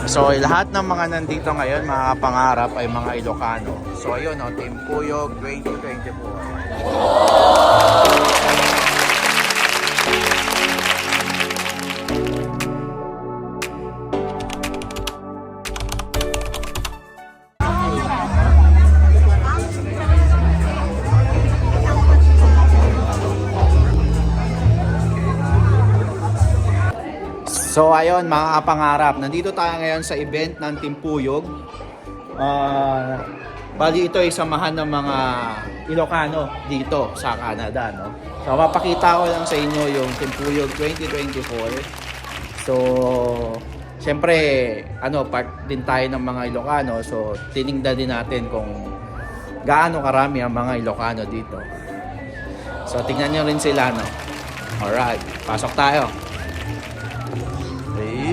So lahat ng mga nandito ngayon, mga pangarap ay mga Ilocano. So ayun, Team Puyog 2024. So ayun mga kapangarap, nandito tayo ngayon sa event ng Team Puyog. Bali ito ay samahan ng mga Ilocano dito sa Canada, no? So mapakita ko lang sa inyo yung Team Puyog 2024. So syempre part din tayo ng mga Ilocano. So tiningnan din natin kung gaano karami ang mga Ilocano dito. So tingnan nyo rin sila, no? Alright, pasok tayo.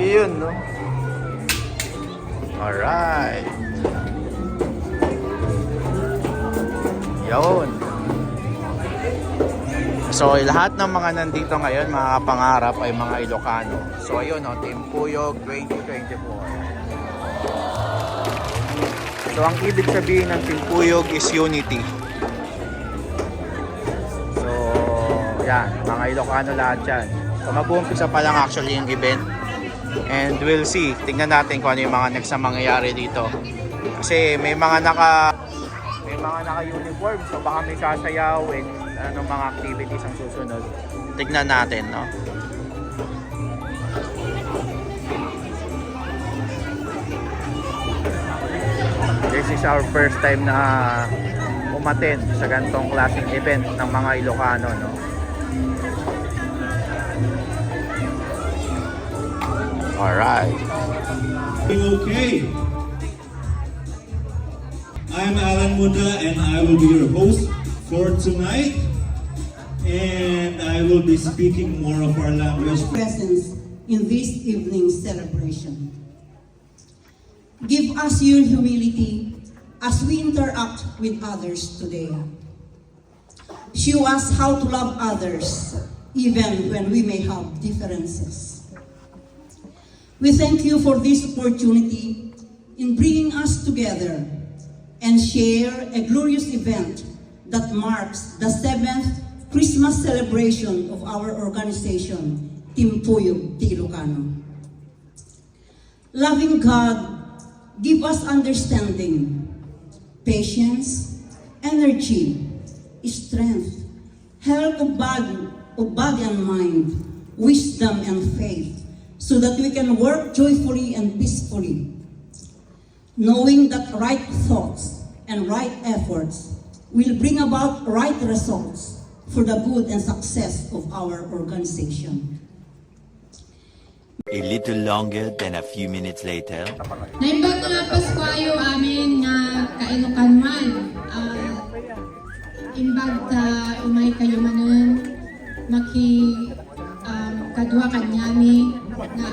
Ayun, no? Alright. Yun. So, lahat ng mga nandito ngayon, mga pangarap ay mga Ilocano. So, ayun, Team Puyog 2024. So, ang ibig sabihin ng Team Puyog is unity. So, yan. Mga Ilocano lahat yan. So, mag-uumpisa pa lang actually yung event. And we'll see. Tingnan natin kung ano yung mga next na mangyayari dito. Kasi may mga naka-uniform. So baka may sasayaw and anong mga activities ang susunod. Tingnan natin, no? This is our first time na umattend sa ganitong klaseng event ng mga Ilocano, no? Alright. Okay. I'm Alan Muda and I will be your host for tonight. And I will be speaking more of our language. Presence in this evening's celebration. Give us your humility as we interact with others today. Show us how to love others even when we may have differences. We thank you for this opportunity in bringing us together and share a glorious event that marks the 7th Christmas celebration of our organization, Team Puyog Ilocano. Loving God, give us understanding, patience, energy, strength, health of body and mind, wisdom and faith, so that we can work joyfully and peacefully, knowing that right thoughts and right efforts will bring about right results for the good and success of our organization. A little longer than a few minutes later. Naimbag nga Paskwayo amin nga kailokanman. Imbag umay kayo manon kadwa kanyami na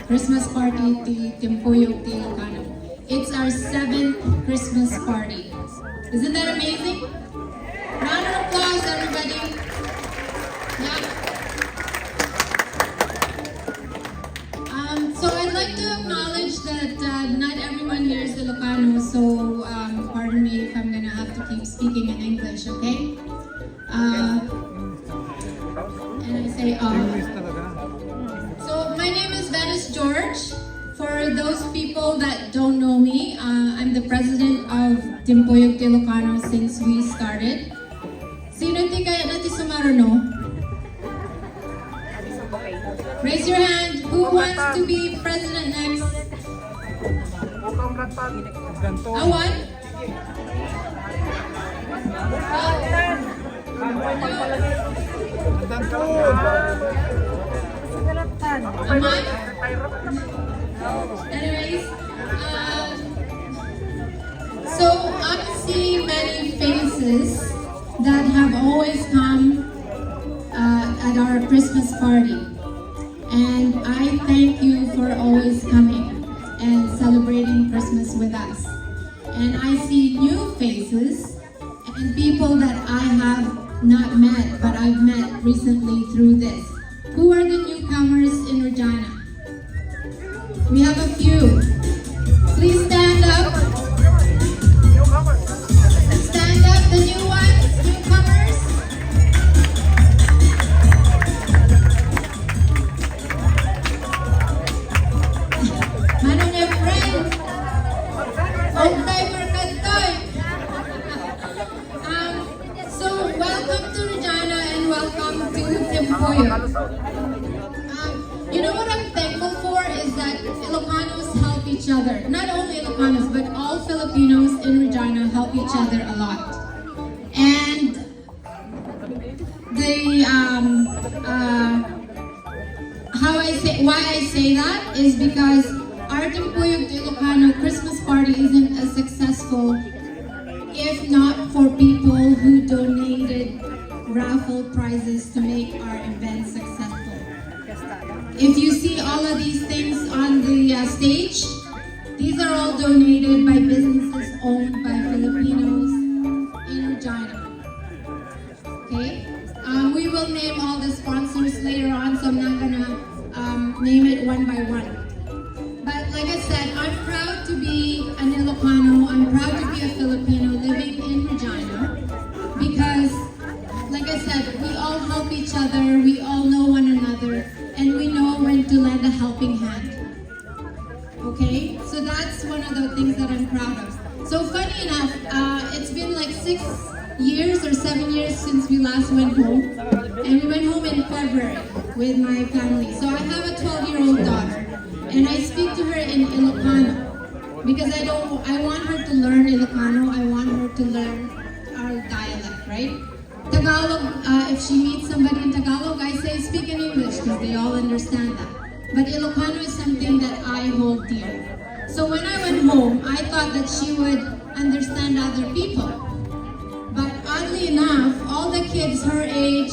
Christmas party ti Team Puyog Ilocano. It's our 7th Christmas party. Isn't that amazing? Round of applause, everybody. Yeah. So I'd like to acknowledge that not everyone here is Ilocano, so pardon me if I'm gonna have to keep speaking in English, okay? And I say, So my name is Venice George. For those people that don't know me, I'm the president of Team Puyog Ilocano since we started. Sino ti kaya natin sumaruno? Raise your hand. Who wants to be president next? Awan? Aman? Anyways, so I see many faces that have always come at our Christmas party. And I thank you for always coming and celebrating Christmas with us. And I see new faces and people that I have not met, but I've met recently through this. Who are the newcomers in Regina? We have a few. Please stand up. Stand up, the new ones, newcomers. Manong Efren. Old timer Kantoy. So welcome to Regina and welcome to Timpuyog. You know what I'm thankful for is that Ilocanos help each other. Not only Ilocanos, but all Filipinos in Regina help each other a lot. And why I say that is because our Timpuyog de Ilocano Christmas party isn't as successful if not for people who donated raffle prizes to make our event successful. If you see all of these things on the stage, these are all donated by businesses owned by Filipinos in Regina. Okay? We will name all the sponsors later on, so I'm not gonna name it one by one. But like I said, I'm proud to be an Ilocano, I'm proud to be a Filipino living in Regina because, like I said, we all help each other, we all know one another, and we know when to lend a helping hand. Okay? So that's one of the things that I'm proud of. So funny enough, it's been like 6 years or 7 years since we last went home. And we went home in February with my family. So I have a 12-year-old daughter. And I speak to her in Ilocano. Because I want her to learn Ilocano. I want her to learn our dialect, right? Tagalog, if she meets somebody in Tagalog, I say speak in English because they all understand that. But Ilocano is something that I hold dear. So when I went home, I thought that she would understand other people. But oddly enough, all the kids her age,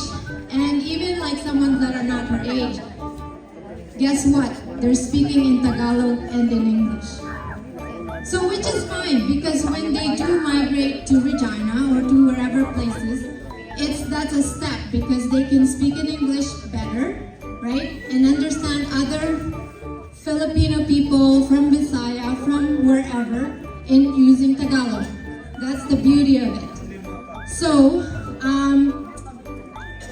and even like someone that are not her age, guess what? They're speaking in Tagalog and in English. So which is fine because when they do migrate to Regina or to wherever places, that's a step because they can speak in English better, right? And understand other Filipino people from Visaya, from wherever, in using Tagalog. That's the beauty of it. So,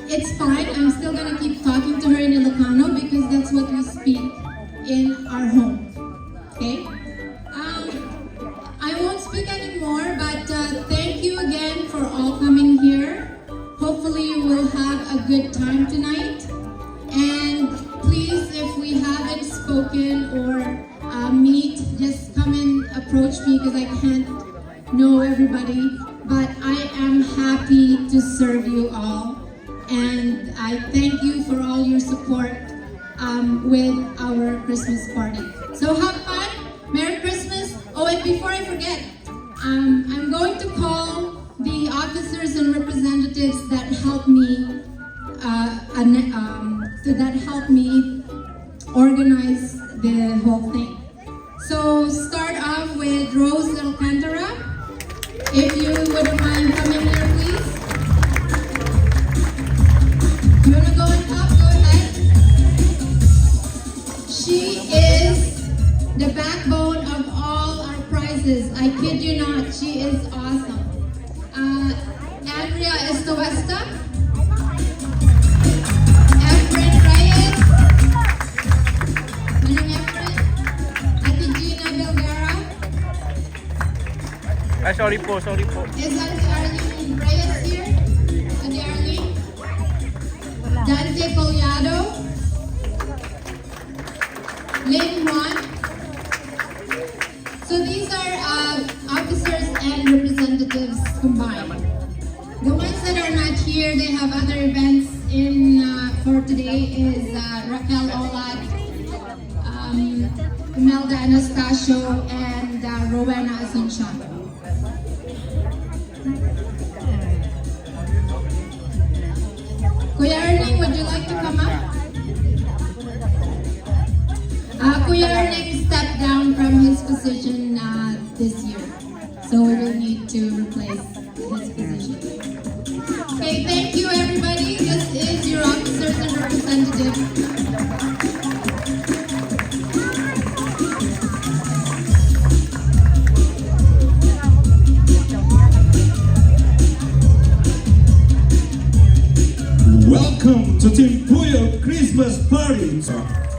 it's fine. I'm still gonna keep talking to her in Ilocano because that's what we speak in our home. Okay? I won't speak anymore, but thank you again for all coming here. Hopefully you will have a good time tonight. And please, if we haven't spoken or meet, just come and approach me because I can't know everybody. But I am happy to serve you all. And I thank you for all your support with our Christmas party. So have fun. Merry Christmas. Oh, and before I forget, I'm going to call the officers and representatives that helped me organize the whole thing. So start off with Rose Alcantara. If you wouldn't mind coming here, please. You wanna go on top? Go ahead. She is the backbone of all our prizes. I kid you not, she is awesome. Andrea Estoesta, Efren Reyes, Manong Efren, Ate Gina Belgara. Sorry po. Is Ate Arlene Reyes here? Ate Arlene? Dante Collado, Lynn Juan. So these are officers and representatives combined. The ones that are not here, they have other events in for today is Raquel Olad, Imelda Anastasio, and Rowena Asuncion. Kuya Erling, would you like to come up? Kuya Erling stepped down from his position this year, so we will need to replace his position. Okay, thank you everybody. This is your officers and representatives. welcome to Team Puyo Christmas Party.